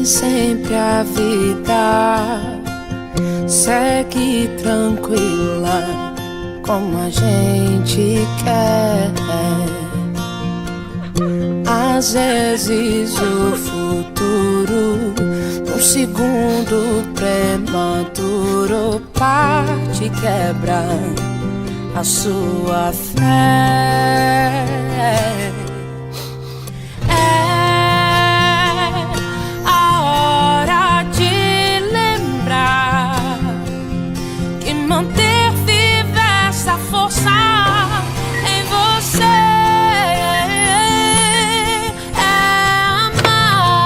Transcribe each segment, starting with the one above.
Sempre a vida segue tranquila como a gente quer. Às vezes o futuro, num segundo prematuro, parte e quebra a sua fé. Manter viva essa força em você é amar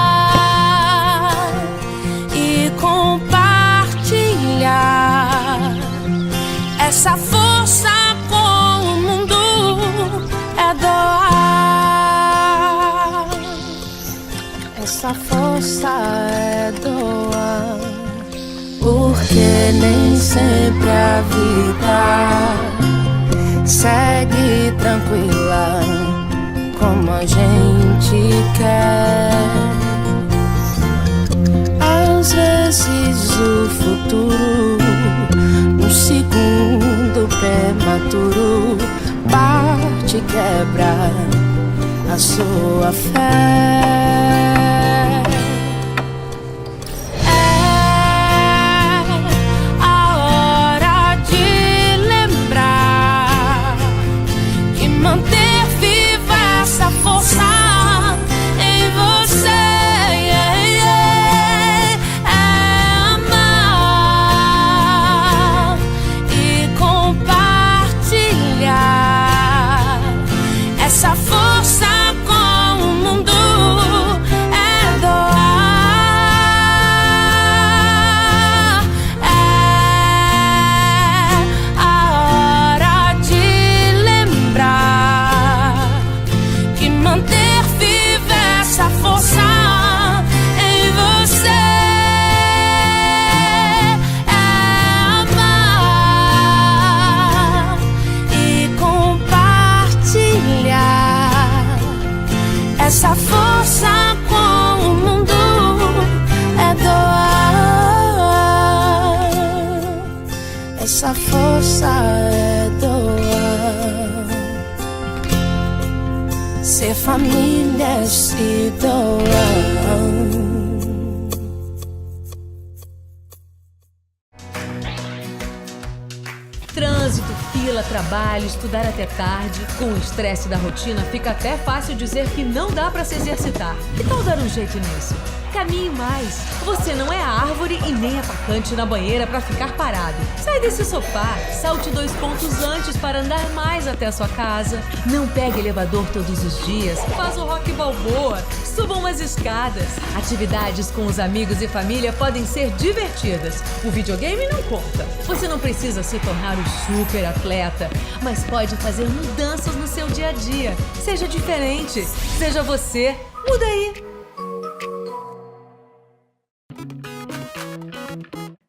e compartilhar essa força com o mundo, é doar. Essa força é doar. Porque nem sempre a vida segue tranquila como a gente quer. Às vezes o futuro, num segundo prematuro, parte e quebra a sua fé. Manter viva essa força em você é amar e compartilhar essa força com o mundo, é doar. É a hora de lembrar que manter viva essa força em você é amar e compartilhar essa força com o mundo, é doar. Essa força é doar. Ser família é se doar. Trânsito, fila, trabalho, estudar até tarde. Com o estresse da rotina, fica até fácil dizer que não dá para se exercitar. Que tal dar um jeito nisso? Caminhe mais. Você não é árvore e nem atacante na banheira para ficar parado. Sai desse sofá, salte 2 pontos antes para andar mais até a sua casa. Não pegue elevador todos os dias. Faça o rock balboa. Suba umas escadas. Atividades com os amigos e família podem ser divertidas. O videogame não conta. Você não precisa se tornar um super atleta, mas pode fazer mudanças no seu dia a dia. Seja diferente. Seja você. Muda aí.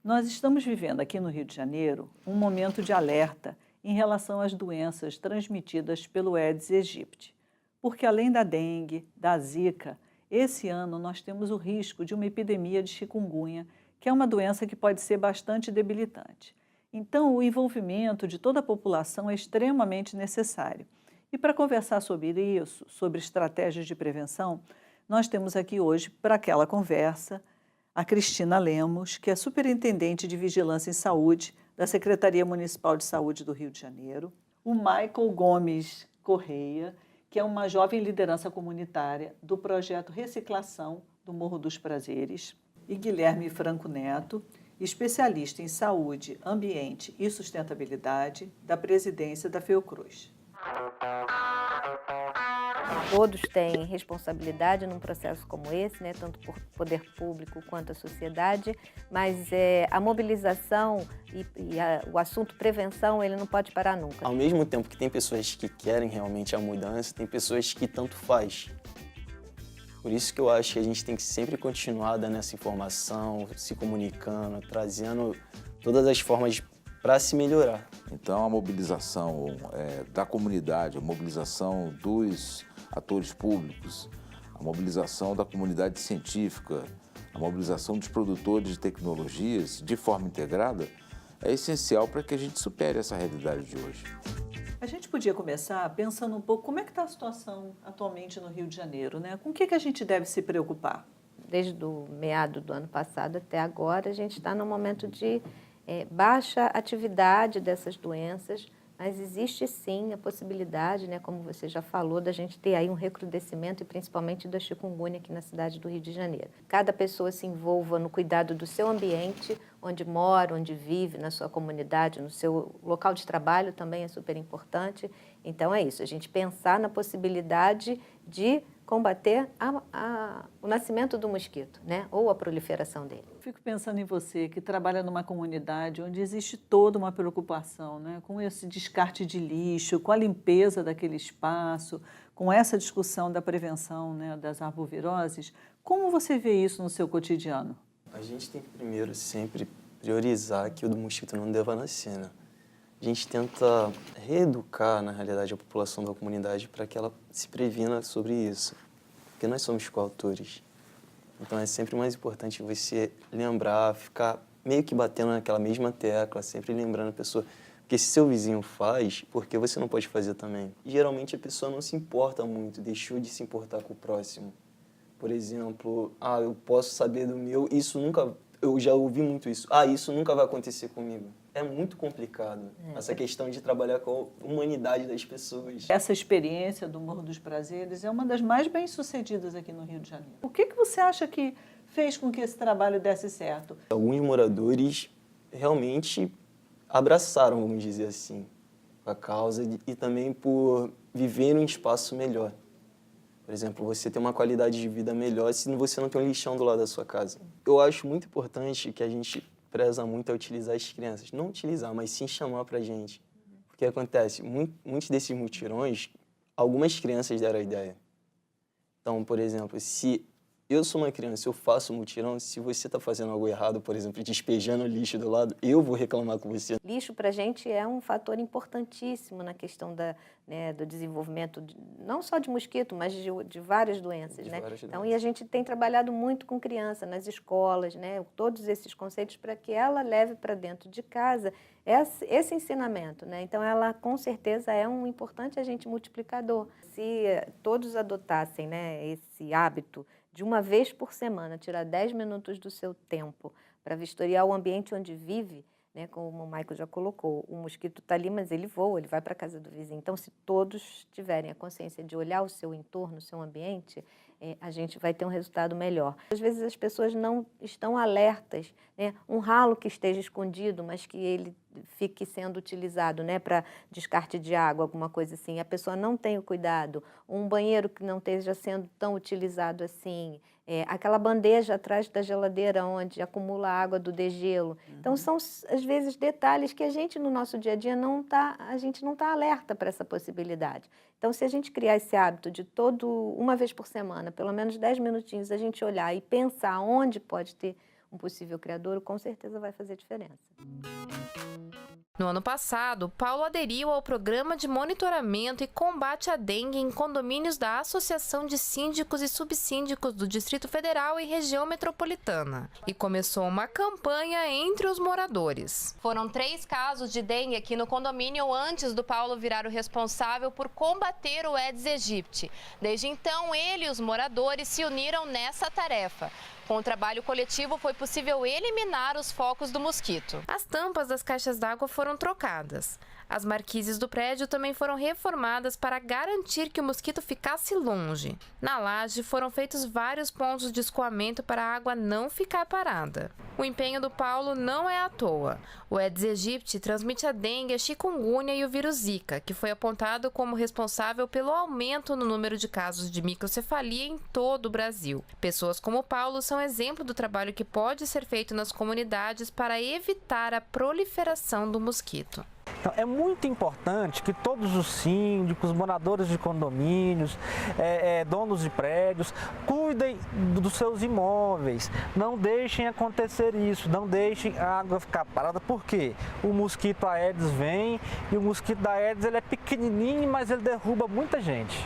Nós estamos vivendo aqui no Rio de Janeiro um momento de alerta em relação às doenças transmitidas pelo Aedes aegypti, porque além da dengue, da zika, esse ano nós temos o risco de uma epidemia de chikungunya, que é uma doença que pode ser bastante debilitante. Então, o envolvimento de toda a população é extremamente necessário. E para conversar sobre isso, sobre estratégias de prevenção, nós temos aqui hoje, para aquela conversa, a Cristina Lemos, que é superintendente de Vigilância em Saúde da Secretaria Municipal de Saúde do Rio de Janeiro, o Michael Gomes Correia, que é uma jovem liderança comunitária do projeto Reciclação do Morro dos Prazeres, e Guilherme Franco Neto, especialista em saúde, ambiente e sustentabilidade da presidência da Fiocruz. Todos têm responsabilidade num processo como esse, né, tanto por poder público quanto a sociedade, mas a mobilização e o assunto prevenção, ele não pode parar nunca. Ao mesmo tempo que tem pessoas que querem realmente a mudança, tem pessoas que tanto faz. Por isso que eu acho que a gente tem que sempre continuar dando essa informação, se comunicando, trazendo todas as formas para se melhorar. Então, a mobilização da comunidade, a mobilização dos atores públicos, a mobilização da comunidade científica, a mobilização dos produtores de tecnologias de forma integrada é essencial para que a gente supere essa realidade de hoje. A gente podia começar pensando um pouco como é que está a situação atualmente no Rio de Janeiro, né? Com o que a gente deve se preocupar? Desde o meado do ano passado até agora, a gente está num momento de baixa atividade dessas doenças, mas existe sim a possibilidade, né, como você já falou, da gente ter aí um recrudescimento e principalmente da chikungunya aqui na cidade do Rio de Janeiro. Cada pessoa se envolva no cuidado do seu ambiente, onde mora, onde vive, na sua comunidade, no seu local de trabalho também é super importante. Então é isso, a gente pensar na possibilidade de combater o nascimento do mosquito, né, ou a proliferação dele. Fico pensando em você que trabalha numa comunidade onde existe toda uma preocupação, né, com esse descarte de lixo, com a limpeza daquele espaço, com essa discussão da prevenção, né, das arboviroses. Como você vê isso no seu cotidiano? A gente tem que primeiro sempre priorizar que o do mosquito não deva nascer, né? A gente tenta reeducar, na realidade, a população da comunidade para que ela se previna sobre isso, porque nós somos coautores. Então é sempre mais importante você lembrar, ficar meio que batendo naquela mesma tecla, sempre lembrando a pessoa, porque se seu vizinho faz, por que você não pode fazer também? E, geralmente a pessoa não se importa muito, deixou de se importar com o próximo. Por exemplo, eu posso saber do meu, eu já ouvi muito isso, isso nunca vai acontecer comigo. É muito complicado essa questão de trabalhar com a humanidade das pessoas. Essa experiência do Morro dos Prazeres é uma das mais bem-sucedidas aqui no Rio de Janeiro. O que você acha que fez com que esse trabalho desse certo? Alguns moradores realmente abraçaram, vamos dizer assim, a causa e também por viver em um espaço melhor. Por exemplo, você ter uma qualidade de vida melhor se você não tem um lixão do lado da sua casa. Eu acho muito importante que a gente preza muito a utilizar as crianças. Não utilizar, mas sim chamar pra gente. Porque acontece, muitos desses mutirões, algumas crianças deram a ideia. Então, por exemplo, se eu sou uma criança, eu faço um mutirão, se você está fazendo algo errado, por exemplo, despejando lixo do lado, eu vou reclamar com você. Lixo para a gente é um fator importantíssimo na questão do desenvolvimento, não só de mosquito, mas de várias doenças, né? Então, e a gente tem trabalhado muito com criança nas escolas, né? Todos esses conceitos para que ela leve para dentro de casa esse ensinamento, né? Então, ela com certeza é um importante agente multiplicador. Se todos adotassem, né, esse hábito de uma vez por semana, tirar 10 minutos do seu tempo para vistoriar o ambiente onde vive, né, como o Michael já colocou, o mosquito está ali, mas ele voa, ele vai para a casa do vizinho. Então, se todos tiverem a consciência de olhar o seu entorno, o seu ambiente, a gente vai ter um resultado melhor. Às vezes as pessoas não estão alertas, né? Um ralo que esteja escondido, mas que ele fique sendo utilizado, né, para descarte de água, alguma coisa assim, a pessoa não tem o cuidado, um banheiro que não esteja sendo tão utilizado assim, aquela bandeja atrás da geladeira onde acumula a água do degelo. Então, são, às vezes, detalhes que a gente, no nosso dia a dia, a gente não está alerta para essa possibilidade. Então, se a gente criar esse hábito de uma vez por semana, pelo menos 10 minutinhos, a gente olhar e pensar onde pode ter um possível criadouro, com certeza vai fazer diferença. No ano passado, Paulo aderiu ao programa de monitoramento e combate à dengue em condomínios da Associação de Síndicos e Subsíndicos do Distrito Federal e Região Metropolitana e começou uma campanha entre os moradores. Foram 3 casos de dengue aqui no condomínio antes do Paulo virar o responsável por combater o Aedes aegypti. Desde então, ele e os moradores se uniram nessa tarefa. Com o trabalho coletivo, foi possível eliminar os focos do mosquito. As tampas das caixas d'água foram trocadas. As marquises do prédio também foram reformadas para garantir que o mosquito ficasse longe. Na laje foram feitos vários pontos de escoamento para a água não ficar parada. O empenho do Paulo não é à toa. O Aedes aegypti transmite a dengue, a chikungunya e o vírus Zika, que foi apontado como responsável pelo aumento no número de casos de microcefalia em todo o Brasil. Pessoas como o Paulo são exemplo do trabalho que pode ser feito nas comunidades para evitar a proliferação do mosquito. Então, é muito importante que todos os síndicos, moradores de condomínios, donos de prédios, cuidem dos seus imóveis. Não deixem acontecer isso, não deixem a água ficar parada, porque o mosquito Aedes vem e o mosquito da Aedes ele é pequenininho, mas ele derruba muita gente.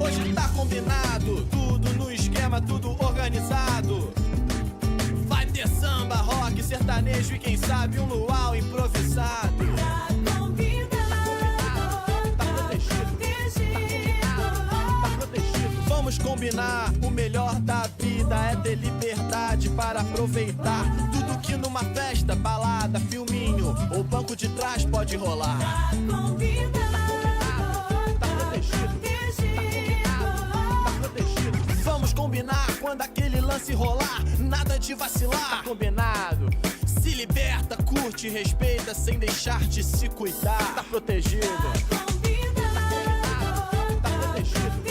Hoje tá combinado, tudo no esquema, tudo organizado. Vai ter samba, rock, sertanejo e quem sabe um luau improvisado. Tá combinado, tá protegido, tá protegido. Vamos combinar, o melhor da vida é ter liberdade para aproveitar tudo que numa festa, balada, filminho ou banco de trás pode rolar. Tá combinado. Vamos combinar quando aquele lance rolar, nada de vacilar. Tá combinado. Se liberta, curte, respeita, sem deixar de se cuidar. Tá protegido. Tá combinado. Tá protegido.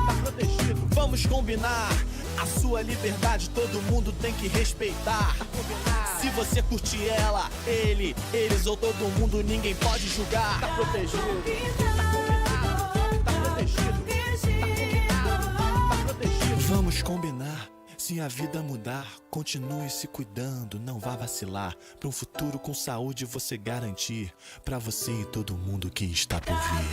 Tá protegido. Vamos combinar. A sua liberdade todo mundo tem que respeitar. Tá se você curte ela, ele, eles ou todo mundo, ninguém pode julgar. Tá protegido. Tá protegido. Vamos combinar, se a vida mudar, continue se cuidando, não vá vacilar. Para um futuro com saúde você garantir, para você e todo mundo que está por vir.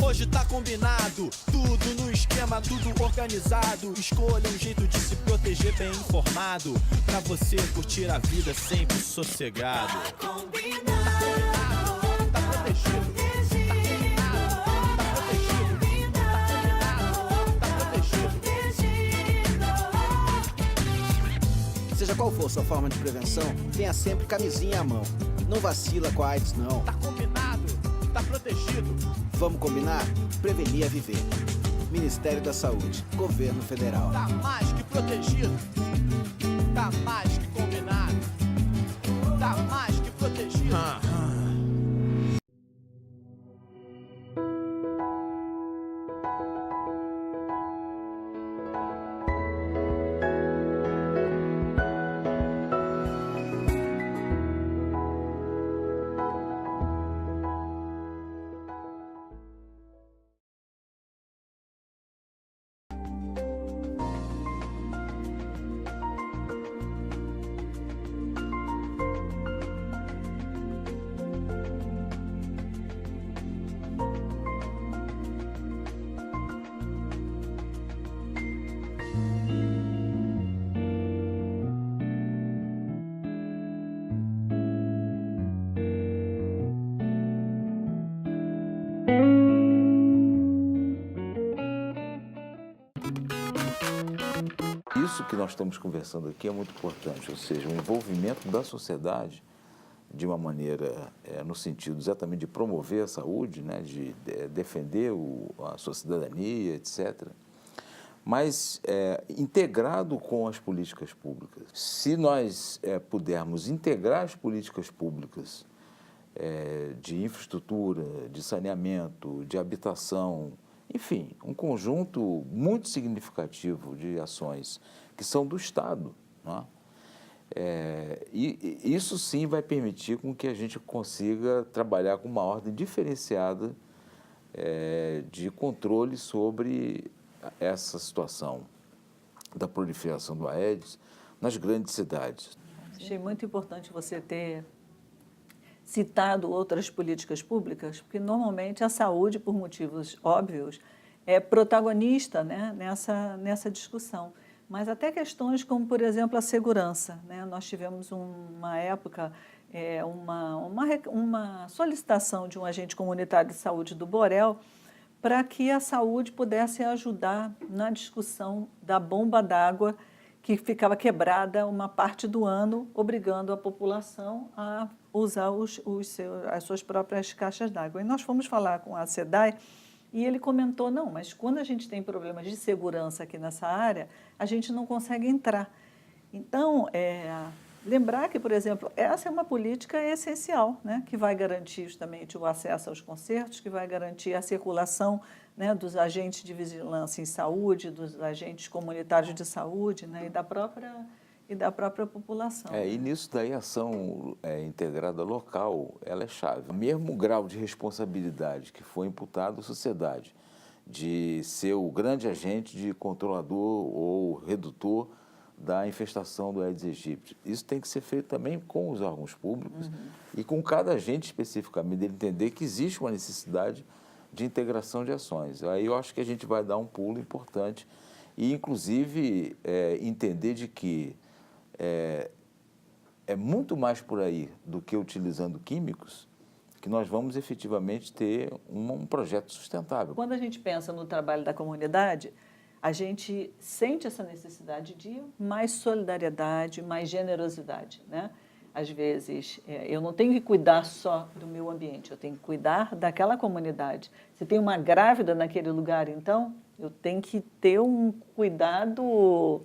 Hoje tá combinado, tudo no esquema, tudo organizado. Escolha um jeito de se proteger bem informado, pra você curtir a vida sempre sossegado. Tá combinado, tá protegido. Seja qual for sua forma de prevenção, tenha sempre camisinha à mão. Não vacila com a AIDS, não. Tá combinado, tá protegido. Vamos combinar? Prevenir é viver. Ministério da Saúde, Governo Federal. Tá mais que protegido. Tá mais que combinado. Tá mais que protegido. Isso que nós estamos conversando aqui é muito importante, ou seja, o envolvimento da sociedade de uma maneira, no sentido exatamente de promover a saúde, né, de defender a sua cidadania, etc., mas integrado com as políticas públicas. Se nós pudermos integrar as políticas públicas de infraestrutura, de saneamento, de habitação, enfim, um conjunto muito significativo de ações que são do Estado, não é? E isso sim vai permitir com que a gente consiga trabalhar com uma ordem diferenciada de controle sobre essa situação da proliferação do Aedes nas grandes cidades. Achei muito importante você ter citado outras políticas públicas, porque normalmente a saúde, por motivos óbvios, é protagonista, né, nessa discussão. Mas até questões como, por exemplo, a segurança, né? Nós tivemos uma época, uma solicitação de um agente comunitário de saúde do Borel para que a saúde pudesse ajudar na discussão da bomba d'água que ficava quebrada uma parte do ano, obrigando a população a usar as suas próprias caixas d'água. E nós fomos falar com a SEDAI e ele comentou, não, mas quando a gente tem problemas de segurança aqui nessa área, a gente não consegue entrar. Então, lembrar que, por exemplo, essa é uma política essencial, né, que vai garantir justamente o acesso aos concertos, que vai garantir a circulação, né, dos agentes de vigilância em saúde, dos agentes comunitários de saúde, né, e da própria população. E nisso daí a ação integrada local, ela é chave. O mesmo grau de responsabilidade que foi imputado à sociedade, de ser o grande agente de controlador ou redutor da infestação do Aedes aegypti. Isso tem que ser feito também com os órgãos públicos e com cada agente especificamente, dele entender que existe uma necessidade de integração de ações. Aí eu acho que a gente vai dar um pulo importante e, inclusive, entender de que é muito mais por aí do que utilizando químicos que nós vamos efetivamente ter um projeto sustentável. Quando a gente pensa no trabalho da comunidade, a gente sente essa necessidade de mais solidariedade, mais generosidade, né? Às vezes, eu não tenho que cuidar só do meu ambiente, eu tenho que cuidar daquela comunidade. Se tem uma grávida naquele lugar, então, eu tenho que ter um cuidado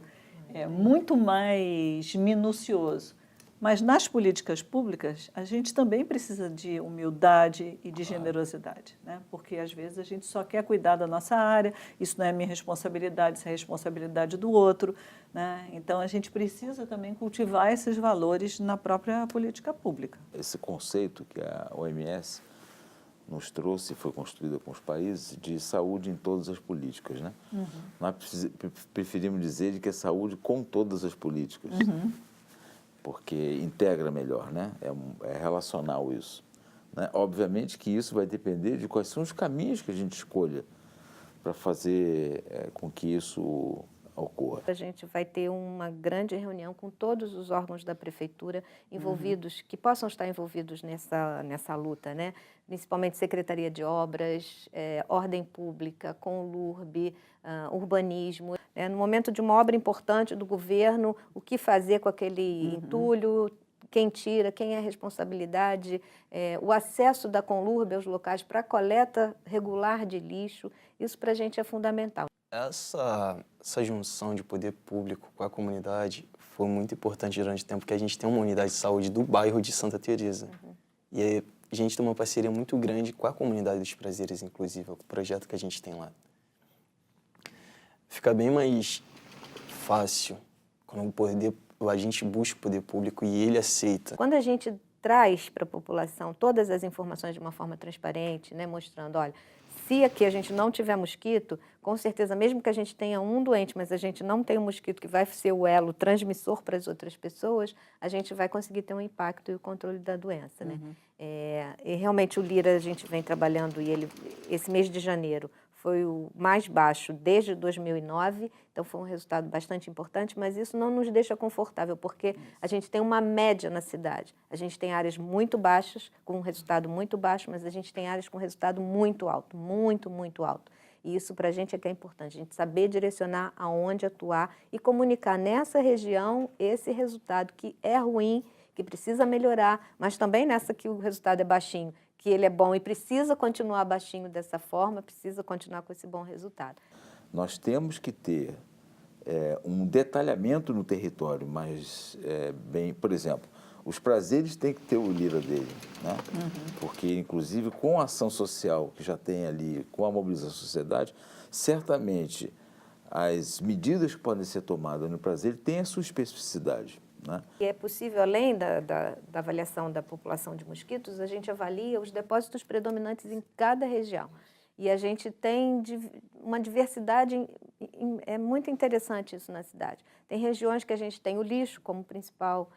muito mais minucioso. Mas nas políticas públicas, a gente também precisa de humildade e de generosidade, né? Porque às vezes a gente só quer cuidar da nossa área, isso não é minha responsabilidade, isso é a responsabilidade do outro, né? Então a gente precisa também cultivar esses valores na própria política pública. Esse conceito que a OMS nos trouxe, foi construída com os países, de saúde em todas as políticas, né? Nós preferimos dizer de que é saúde com todas as políticas. Porque integra melhor, né? É relacional isso, né? Obviamente que isso vai depender de quais são os caminhos que a gente escolha para fazer com que isso ocorra. A gente vai ter uma grande reunião com todos os órgãos da prefeitura envolvidos, que possam estar envolvidos nessa luta, né? Principalmente Secretaria de Obras, Ordem Pública, Conlurb, Urbanismo. No momento de uma obra importante do governo, o que fazer com aquele entulho, quem tira, quem é a responsabilidade, o acesso da Conlurb aos locais para coleta regular de lixo, isso para a gente é fundamental. Essa junção de poder público com a comunidade foi muito importante durante o tempo, porque a gente tem uma unidade de saúde do bairro de Santa Teresa. E aí, a gente tem uma parceria muito grande com a comunidade dos Prazeres, inclusive, o projeto que a gente tem lá. Fica bem mais fácil quando a gente busca o poder público e ele aceita. Quando a gente traz para a população todas as informações de uma forma transparente, né, mostrando, olha, se aqui a gente não tiver mosquito, com certeza, mesmo que a gente tenha um doente, mas a gente não tem um mosquito que vai ser o elo transmissor para as outras pessoas, a gente vai conseguir ter um impacto e o controle da doença, né? E realmente o Lira a gente vem trabalhando e esse mês de janeiro foi o mais baixo desde 2009, então foi um resultado bastante importante, mas isso não nos deixa confortável, porque a gente tem uma média na cidade. A gente tem áreas muito baixas, com um resultado muito baixo, mas a gente tem áreas com resultado muito alto, muito, muito alto. E isso para a gente é que é importante, a gente saber direcionar aonde atuar e comunicar nessa região esse resultado que é ruim, que precisa melhorar, mas também nessa que o resultado é baixinho, que ele é bom e precisa continuar baixinho dessa forma, precisa continuar com esse bom resultado. Nós temos que ter um detalhamento no território, mas bem, por exemplo, os prazeres têm que ter o lira dele, né? Porque, inclusive, com a ação social que já tem ali, com a mobilização da sociedade, certamente as medidas que podem ser tomadas no prazer têm a sua especificidade, né? E é possível, além da avaliação da população de mosquitos, a gente avalia os depósitos predominantes em cada região. E a gente tem uma diversidade, é muito interessante isso na cidade. Tem regiões que a gente tem o lixo como principal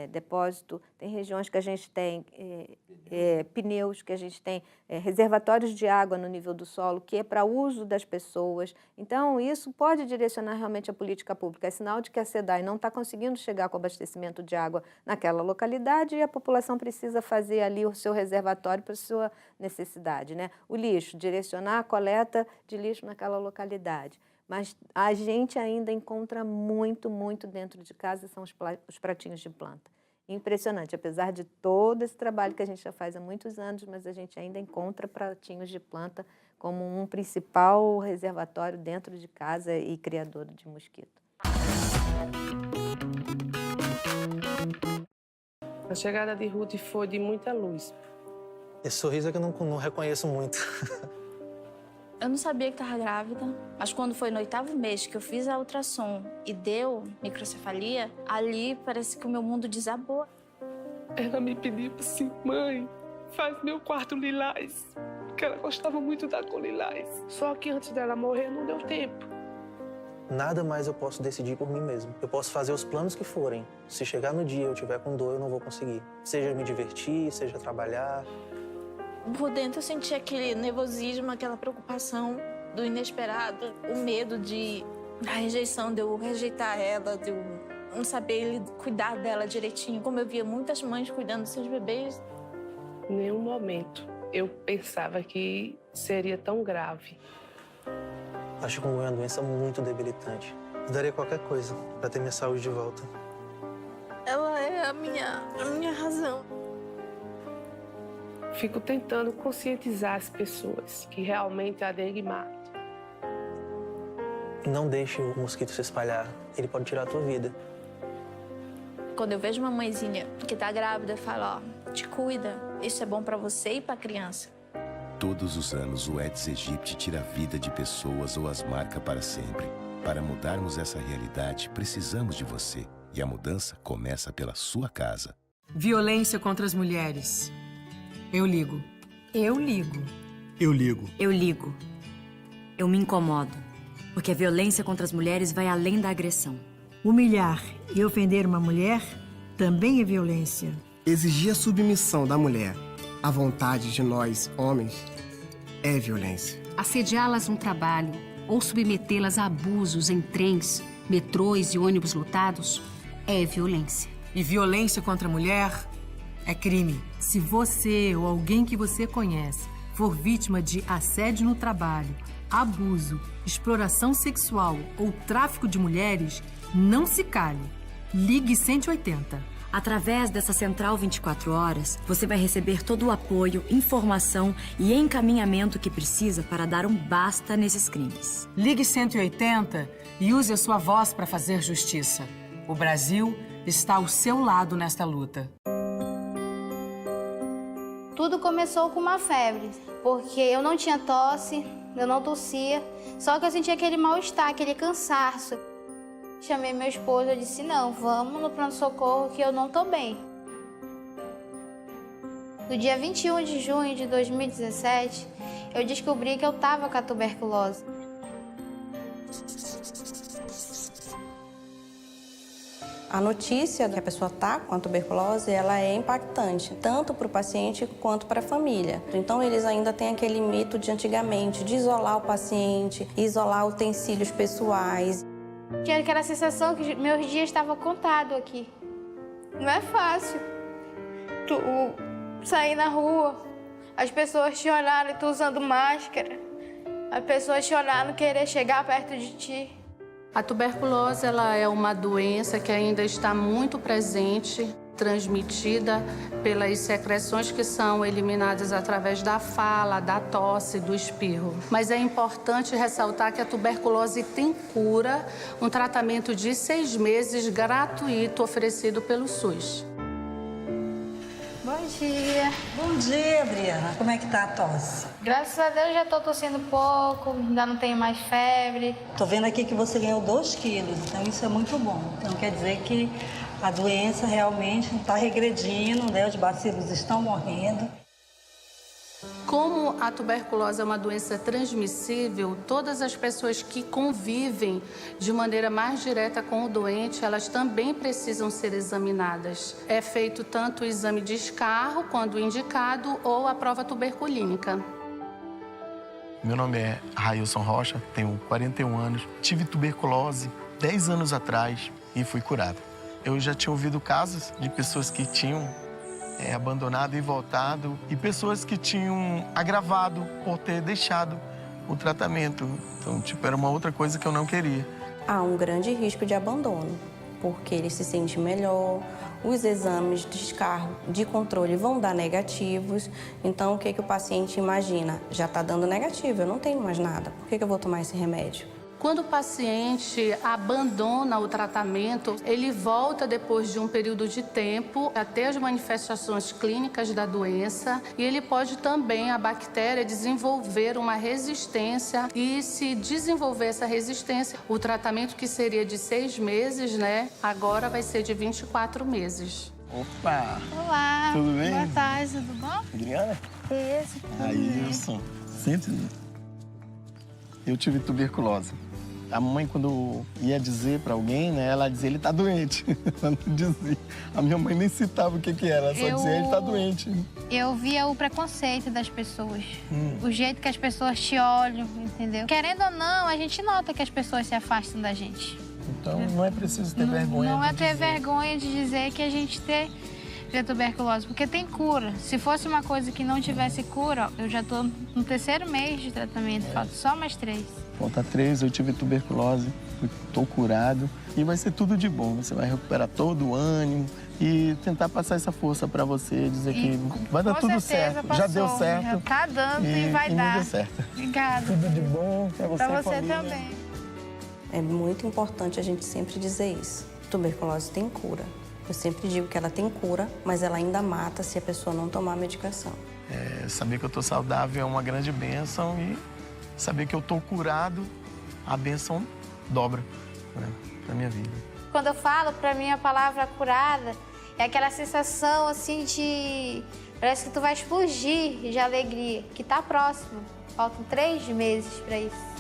depósito, tem regiões que a gente tem pneus, que a gente tem reservatórios de água no nível do solo, que é para uso das pessoas. Então, isso pode direcionar realmente a política pública. É sinal de que a SEDAI não está conseguindo chegar com abastecimento de água naquela localidade e a população precisa fazer ali o seu reservatório para a sua necessidade, né? O lixo, direcionar a coleta de lixo naquela localidade. Mas a gente ainda encontra muito, muito dentro de casa, são os pratinhos de planta. Impressionante, apesar de todo esse trabalho que a gente já faz há muitos anos, mas a gente ainda encontra pratinhos de planta como um principal reservatório dentro de casa e criador de mosquito. A chegada de Ruth foi de muita luz. Esse sorriso é que eu não reconheço muito. Eu não sabia que estava grávida, mas quando foi no 8º mês que eu fiz a ultrassom e deu microcefalia, ali parece que o meu mundo desabou. Ela me pediu assim, mãe, faz meu quarto lilás, porque ela gostava muito da cor lilás. Só que antes dela morrer não deu tempo. Nada mais eu posso decidir por mim mesmo. Eu posso fazer os planos que forem. Se chegar no dia eu tiver com dor, eu não vou conseguir. Seja me divertir, seja trabalhar. Por dentro eu senti aquele nervosismo, aquela preocupação do inesperado, o medo da rejeição, de eu rejeitar ela, de eu não saber cuidar dela direitinho. Como eu via muitas mães cuidando dos seus bebês. Em nenhum momento eu pensava que seria tão grave. A chikungunya é uma doença muito debilitante. Eu daria qualquer coisa para ter minha saúde de volta. Ela é a minha razão. Fico tentando conscientizar as pessoas que realmente a dengue mata. Não deixe o mosquito se espalhar, ele pode tirar a tua vida. Quando eu vejo uma mãezinha que tá grávida, eu falo, ó, te cuida, isso é bom para você e para a criança. Todos os anos o Aedes aegypti tira a vida de pessoas ou as marca para sempre. Para mudarmos essa realidade, precisamos de você. E a mudança começa pela sua casa. Violência contra as mulheres. Eu ligo. Eu ligo. Eu ligo. Eu ligo. Eu me incomodo. Porque a violência contra as mulheres vai além da agressão. Humilhar e ofender uma mulher também é violência. Exigir a submissão da mulher à vontade de nós, homens, é violência. Assediá-las no trabalho ou submetê-las a abusos em trens, metrôs e ônibus lotados é violência. E violência contra a mulher é crime. Se você ou alguém que você conhece for vítima de assédio no trabalho, abuso, exploração sexual ou tráfico de mulheres, não se cale. Ligue 180. Através dessa Central 24 Horas, você vai receber todo o apoio, informação e encaminhamento que precisa para dar um basta nesses crimes. Ligue 180 e use a sua voz para fazer justiça. O Brasil está ao seu lado nesta luta. Tudo começou com uma febre, porque eu não tinha tosse, eu não tossia, só que eu sentia aquele mal-estar, aquele cansaço. Chamei meu esposo e disse, não, vamos no pronto-socorro que eu não tô bem. No dia 21 de junho de 2017, eu descobri que eu tava com a tuberculose. A notícia que a pessoa está com a tuberculose, ela é impactante, tanto para o paciente quanto para a família. Então, eles ainda têm aquele mito de antigamente, de isolar o paciente, isolar utensílios pessoais. Tinha aquela sensação que meus dias estavam contados aqui. Não é fácil. Tu sair na rua, as pessoas te olharem, tu usando máscara. A pessoa te olhar, não querer chegar perto de ti. A tuberculose ela é uma doença que ainda está muito presente, transmitida pelas secreções que são eliminadas através da fala, da tosse, do espirro. Mas é importante ressaltar que a tuberculose tem cura, um tratamento de 6 meses gratuito oferecido pelo SUS. Bom dia. Bom dia, Briana. Como é que tá a tosse? Graças a Deus já tô tossindo pouco, ainda não tenho mais febre. Tô vendo aqui que você ganhou 2 quilos, então isso é muito bom. Então quer dizer que a doença realmente está regredindo, né? Os bacilos estão morrendo. Como a tuberculose é uma doença transmissível, todas as pessoas que convivem de maneira mais direta com o doente, elas também precisam ser examinadas. É feito tanto o exame de escarro, quando indicado, ou a prova tuberculínica. Meu nome é Railson Rocha, tenho 41 anos, tive tuberculose 10 anos atrás e fui curado. Eu já tinha ouvido casos de pessoas que tinham abandonado e voltado e pessoas que tinham agravado por ter deixado o tratamento. Então, era uma outra coisa que eu não queria. Há um grande risco de abandono, porque ele se sente melhor, os exames de escarro, de controle vão dar negativos. Então, o que o paciente imagina? Já está dando negativo, eu não tenho mais nada. Por que eu vou tomar esse remédio? Quando o paciente abandona o tratamento, ele volta depois de um período de tempo a ter as manifestações clínicas da doença e ele pode também, a bactéria, desenvolver uma resistência e se desenvolver essa resistência, o tratamento que seria de 6 meses, né, agora vai ser de 24 meses. Opa! Olá! Tudo bem? Boa tarde, tudo bom? Adriana? Isso. Ailson. Sente-se. Eu tive tuberculose. A mãe, quando ia dizer para alguém, né, ela dizia, ele tá doente. Ela não dizia. A minha mãe nem citava o que era, ela só dizia, ele tá doente. Eu via o preconceito das pessoas. O jeito que as pessoas te olham, entendeu? Querendo ou não, a gente nota que as pessoas se afastam da gente. Então, não é preciso ter vergonha. Não é ter vergonha de dizer que a gente tem tuberculose, porque tem cura. Se fosse uma coisa que não tivesse cura, eu já tô no 3º mês de tratamento, falta só mais 3. Falta 3, eu tive tuberculose, estou curado e vai ser tudo de bom. Você vai recuperar todo o ânimo e tentar passar essa força para você, dizer que vai dar tudo certo. Passou, já deu certo. Já tá dando e vai dar. Deu certo. Obrigada. Tudo de bom para você, pra você família. também. É muito importante a gente sempre dizer isso. Tuberculose tem cura. Eu sempre digo que ela tem cura, mas ela ainda mata se a pessoa não tomar a medicação. Saber que eu estou saudável é uma grande bênção e saber que eu estou curado, a bênção dobra, né, na minha vida. Quando eu falo, para mim, a palavra curada é aquela sensação assim de... Parece que tu vai explodir de alegria, que tá próximo. Faltam 3 meses para isso.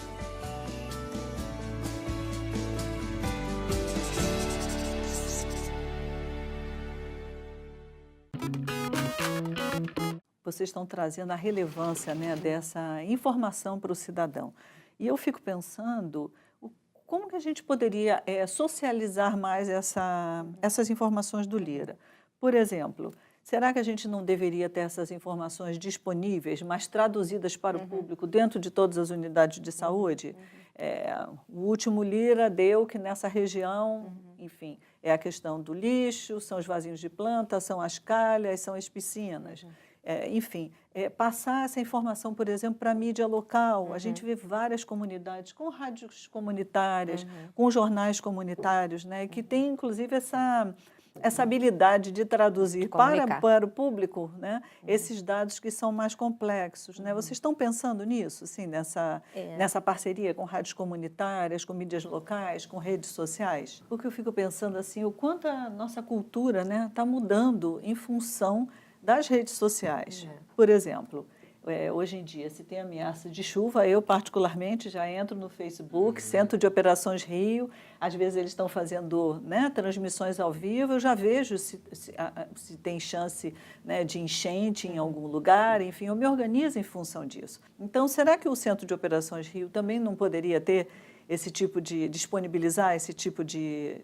Vocês estão trazendo a relevância, né, dessa informação para o cidadão. E eu fico pensando, como que a gente poderia socializar mais essas informações do Lira? Por exemplo, será que a gente não deveria ter essas informações disponíveis, mas traduzidas para o público dentro de todas as unidades de saúde? O último Lira deu que nessa região, enfim, é a questão do lixo, são os vasinhos de planta, são as calhas, são as piscinas. Enfim, passar essa informação, por exemplo, para a mídia local. A gente vê várias comunidades com rádios comunitárias, com jornais comunitários, né, que tem, inclusive, essa habilidade de traduzir para o público, né, esses dados que são mais complexos. Né? Vocês estão pensando nisso, assim, nessa parceria com rádios comunitárias, com mídias locais, com redes sociais? Porque eu fico pensando assim, o quanto a nossa cultura está mudando em função das redes sociais. Por exemplo, hoje em dia, se tem ameaça de chuva, eu particularmente já entro no Facebook, Centro de Operações Rio, às vezes eles estão fazendo, né, transmissões ao vivo, eu já vejo se tem chance, né, de enchente em algum lugar, enfim, eu me organizo em função disso. Então, será que o Centro de Operações Rio também não poderia ter esse tipo de disponibilizar esse tipo de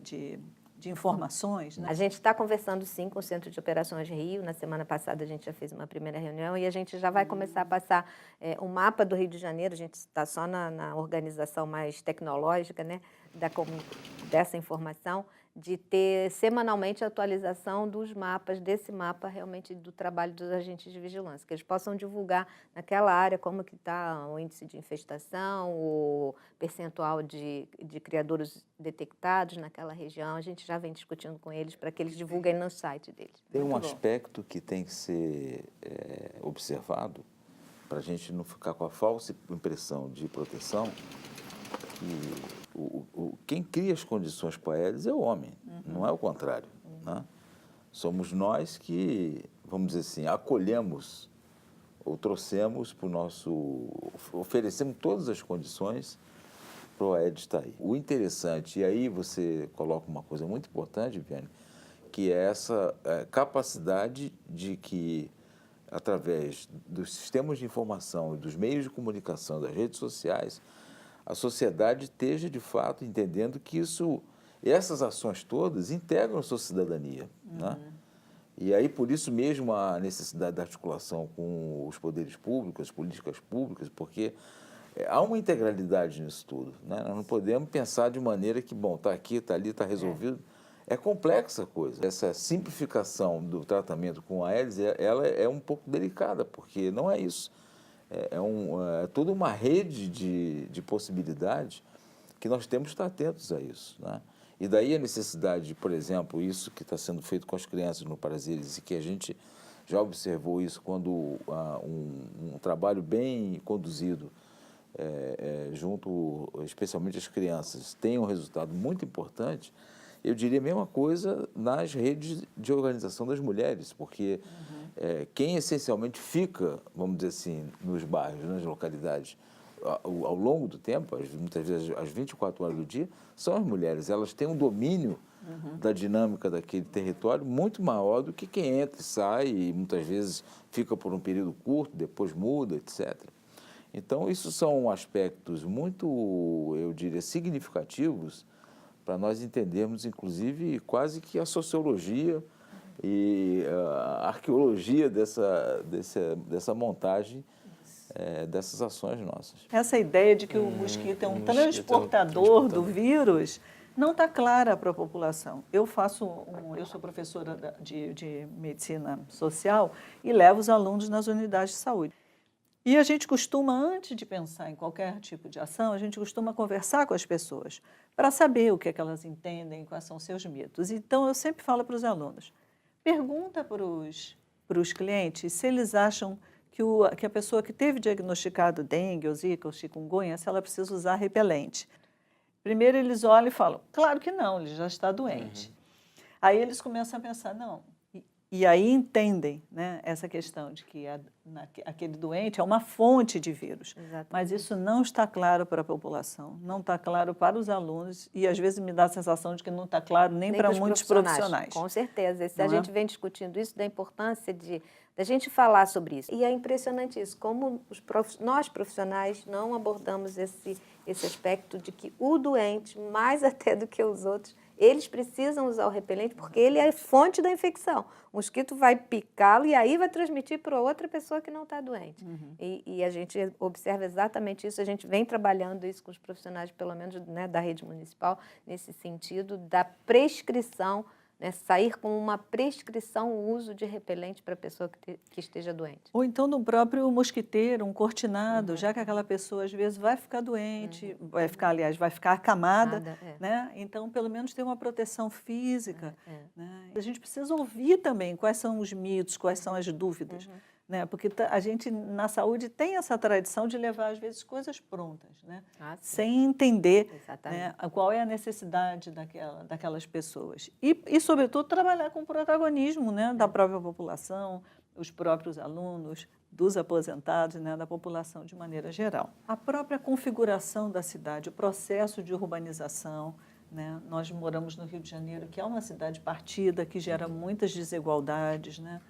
de informações, né? A gente está conversando, sim, com o Centro de Operações Rio. Na semana passada, a gente já fez uma primeira reunião e a gente já vai começar a passar um mapa do Rio de Janeiro. A gente está só na organização mais tecnológica, né, dessa informação, de ter semanalmente a atualização dos mapas, desse mapa realmente do trabalho dos agentes de vigilância, que eles possam divulgar naquela área como que está o índice de infestação, o percentual de criadouros detectados naquela região. A gente já vem discutindo com eles para que eles divulguem no site deles. Tem um aspecto que tem que ser observado para a gente não ficar com a falsa impressão de proteção que quem cria as condições para eles é o homem, não é o contrário. Né? Somos nós que, vamos dizer assim, acolhemos ou trouxemos para o nosso... oferecemos todas as condições para o Aedes estar aí. O interessante, e aí você coloca uma coisa muito importante, Viviane, que é essa capacidade de que, através dos sistemas de informação e dos meios de comunicação, das redes sociais, a sociedade esteja, de fato, entendendo que essas ações todas integram a sua cidadania. Né? E aí, por isso mesmo, a necessidade da articulação com os poderes públicos, as políticas públicas, porque há uma integralidade nisso tudo. Né? Nós não podemos pensar de maneira que, bom, está aqui, está ali, está resolvido. É complexa a coisa. Essa simplificação do tratamento com a Aedes, ela é um pouco delicada, porque não é isso. É toda uma rede de possibilidades que nós temos que estar atentos a isso. Né? E daí a necessidade, por exemplo, isso que está sendo feito com as crianças no Prazeres, e que a gente já observou isso quando um trabalho bem conduzido, junto especialmente às crianças, tem um resultado muito importante. Eu diria a mesma coisa nas redes de organização das mulheres, porque quem essencialmente fica, vamos dizer assim, nos bairros, nas localidades, ao longo do tempo, muitas vezes às 24 horas do dia, são as mulheres. Elas têm um domínio da dinâmica daquele território muito maior do que quem entra e sai e muitas vezes fica por um período curto, depois muda, etc. Então, isso são aspectos muito, eu diria, significativos para nós entendermos, inclusive, quase que a sociologia e a arqueologia dessa montagem, dessas ações nossas. Essa ideia de que o mosquito é um transportador do vírus não está clara para a população. Eu sou professora de medicina social e levo os alunos nas unidades de saúde. E a gente costuma, antes de pensar em qualquer tipo de ação, a gente costuma conversar com as pessoas para saber o que é que elas entendem, quais são os seus mitos. Então, eu sempre falo para os alunos, pergunta para os clientes se eles acham que a pessoa que teve diagnosticado dengue, ou zika, ou chikungunya, se ela precisa usar repelente. Primeiro, eles olham e falam, claro que não, ele já está doente. Aí eles começam a pensar, não... E aí entendem, né, essa questão de que aquele doente é uma fonte de vírus. Exatamente. Mas isso não está claro para a população, não está claro para os alunos e às vezes me dá a sensação de que não está claro nem para muitos profissionais. Com certeza. Se a gente vem discutindo isso, da importância da gente falar sobre isso. E é impressionante isso, como nós profissionais não abordamos esse aspecto de que o doente, mais até do que os outros, eles precisam usar o repelente porque ele é fonte da infecção. O mosquito vai picá-lo e aí vai transmitir para outra pessoa que não está doente. E a gente observa exatamente isso, a gente vem trabalhando isso com os profissionais, pelo menos, né, da rede municipal, nesse sentido da prescrição, né, sair com uma prescrição o uso de repelente para a pessoa que esteja doente. Ou então no próprio mosquiteiro, um cortinado, já que aquela pessoa às vezes vai ficar doente, vai ficar acamada, né? Então pelo menos ter uma proteção física. Né? A gente precisa ouvir também quais são os mitos, quais são as dúvidas. Né? Porque a gente, na saúde, tem essa tradição de levar, às vezes, coisas prontas, né? Sem entender, né, qual é a necessidade daquelas pessoas. E, sobretudo, trabalhar com o protagonismo, né, da própria população, os próprios alunos, dos aposentados, né, da população de maneira geral. A própria configuração da cidade, o processo de urbanização, né? Nós moramos no Rio de Janeiro, que é uma cidade partida, que gera muitas desigualdades, né?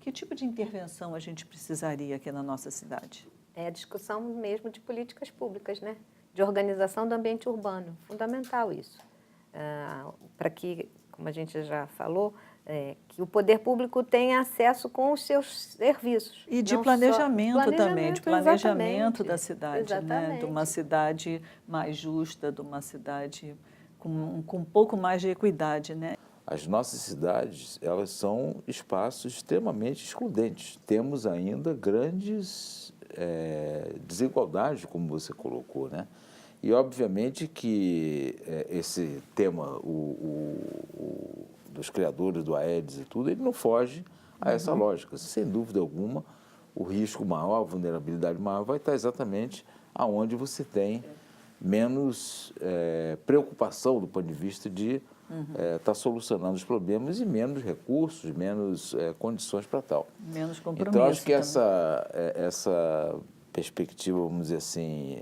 Que tipo de intervenção a gente precisaria aqui na nossa cidade? É a discussão mesmo de políticas públicas, né? De organização do ambiente urbano. Fundamental isso. para que, como a gente já falou, que o poder público tenha acesso com os seus serviços. E de planejamento também, de planejamento da cidade, exatamente. né? De uma cidade mais justa, de uma cidade com um pouco mais de equidade, né? As nossas cidades, elas são espaços extremamente excludentes. Temos ainda grandes desigualdades, como você colocou, né? E, obviamente, que esse tema dos criadores do Aedes e tudo, ele não foge a essa lógica. Sem dúvida alguma, o risco maior, a vulnerabilidade maior vai estar exatamente aonde você tem menos preocupação do ponto de vista de estar solucionando os problemas e menos recursos, menos condições para tal. Menos compromisso. Então, acho que essa perspectiva, vamos dizer assim,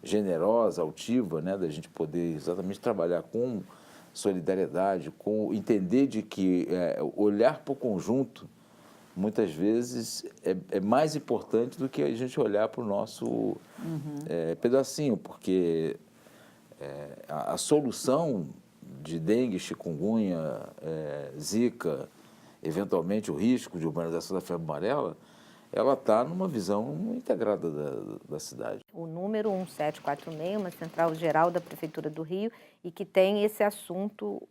generosa, altiva, né, da gente poder exatamente trabalhar com solidariedade, com entender de que olhar para o conjunto, muitas vezes, é mais importante do que a gente olhar para o nosso pedacinho, porque a solução de dengue, chikungunya, zika, eventualmente o risco de urbanização da febre amarela, ela está numa visão integrada da cidade. O número 1746, uma central geral da Prefeitura do Rio, e que tem esse assunto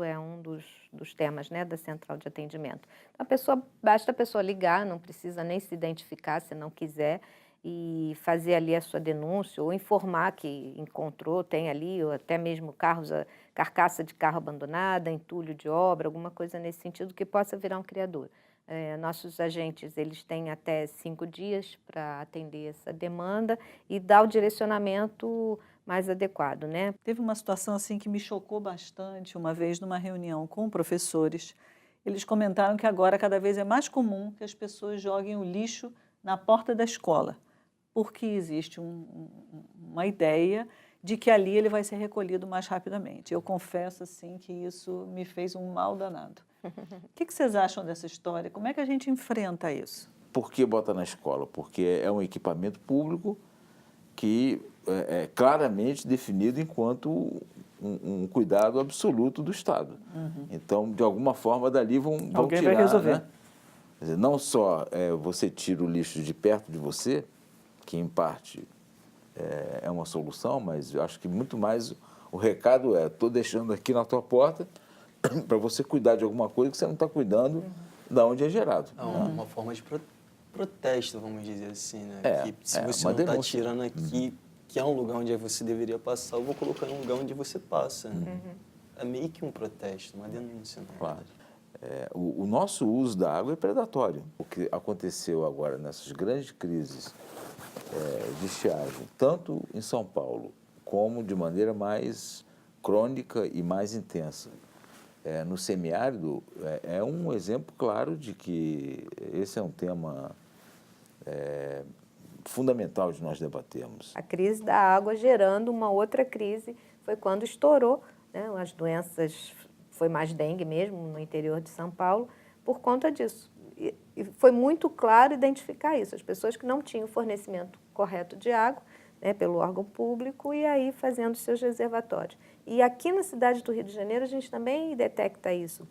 é um dos temas, né, da central de atendimento. Basta a pessoa ligar, não precisa nem se identificar se não quiser, e fazer ali a sua denúncia, ou informar que encontrou, tem ali, ou até mesmo carcaça de carro abandonada, entulho de obra, alguma coisa nesse sentido que possa virar um criador. Nossos agentes, eles têm até 5 dias para atender essa demanda e dar o direcionamento mais adequado, né? Teve uma situação assim que me chocou bastante uma vez numa reunião com professores. Eles comentaram que agora cada vez é mais comum que as pessoas joguem o lixo na porta da escola, porque existe uma ideia de que ali ele vai ser recolhido mais rapidamente. Eu confesso assim que isso me fez um mal danado. O que vocês acham dessa história? Como é que a gente enfrenta isso? Por que bota na escola? Porque é um equipamento público que é claramente definido enquanto um cuidado absoluto do Estado. Então, de alguma forma, dali vão Alguém tirar, vai resolver. né? Quer dizer, não só você tira o lixo de perto de você, que em parte é uma solução, mas eu acho que muito mais o recado estou deixando aqui na tua porta para você cuidar de alguma coisa que você não está cuidando da onde é gerado. É uma forma de protesto, vamos dizer assim, né? Que se você não está tirando aqui, que é um lugar onde você deveria passar, eu vou colocar em um lugar onde você passa. Né? É meio que um protesto, uma denúncia. Claro. O nosso uso da água é predatório. O que aconteceu agora nessas grandes crises de estiagem, tanto em São Paulo, como de maneira mais crônica e mais intensa, no semiárido, é um exemplo claro de que esse é um tema fundamental de nós debatermos. A crise da água gerando uma outra crise foi quando estourou, né, as doenças, foi mais dengue mesmo no interior de São Paulo, por conta disso. E foi muito claro identificar isso, as pessoas que não tinham fornecimento correto de água, né, pelo órgão público, e aí fazendo seus reservatórios. E aqui na cidade do Rio de Janeiro a gente também detecta isso.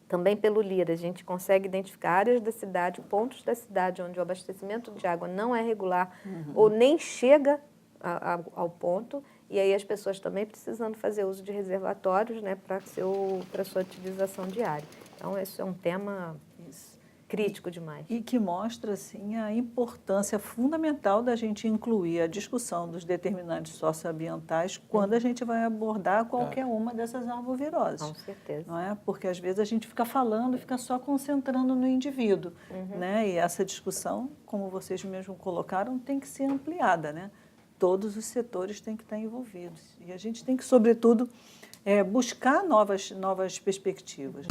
Também pelo LIRA, a gente consegue identificar áreas da cidade, pontos da cidade onde o abastecimento de água não é regular ou nem chega ao ponto, e aí as pessoas também precisando fazer uso de reservatórios, né, para a sua utilização diária. Então, esse é um tema crítico demais. E que mostra, assim, a importância fundamental da gente incluir a discussão dos determinantes socioambientais quando a gente vai abordar qualquer uma dessas arboviroses. Com certeza. Não é? Porque, às vezes, a gente fica falando, fica só concentrando no indivíduo. Né? E essa discussão, como vocês mesmos colocaram, tem que ser ampliada, né? Todos os setores têm que estar envolvidos. E a gente tem que, sobretudo, buscar novas perspectivas.